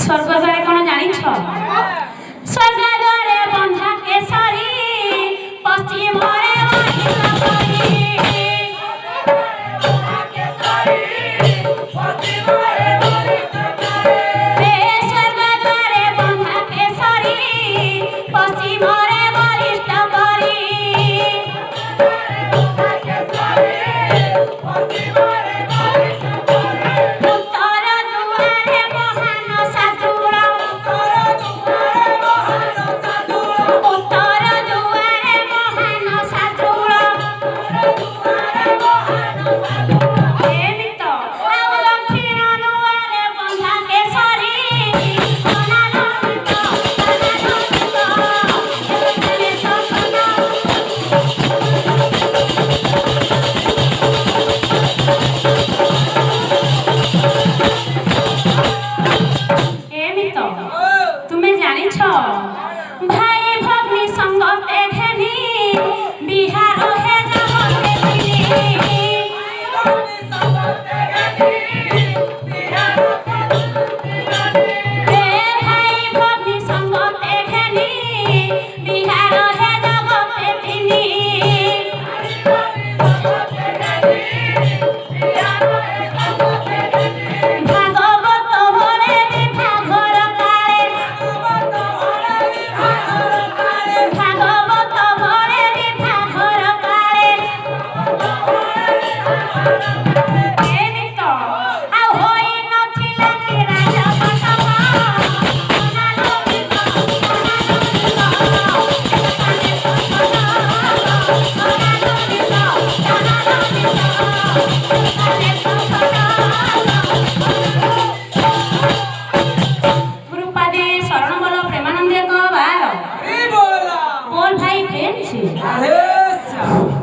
স্বর্গদ্বারে কোন জানিছ? স্বর্গদ্বারে বন্ধা কেশরী পশ্চিমরে স্বর্গদ্বারে বন্ধা কেশরী পশ্চিমরে বলিষ্ঠ করি তুমি জানিছ ভাই ভগ্নী সঙ্গতে ঘেনি বিহার হে জগতে ভাই ভগ্নী সঙ্গতে ঘেনি বিহার হে জগতে তিনি बोल भाई प्रेम से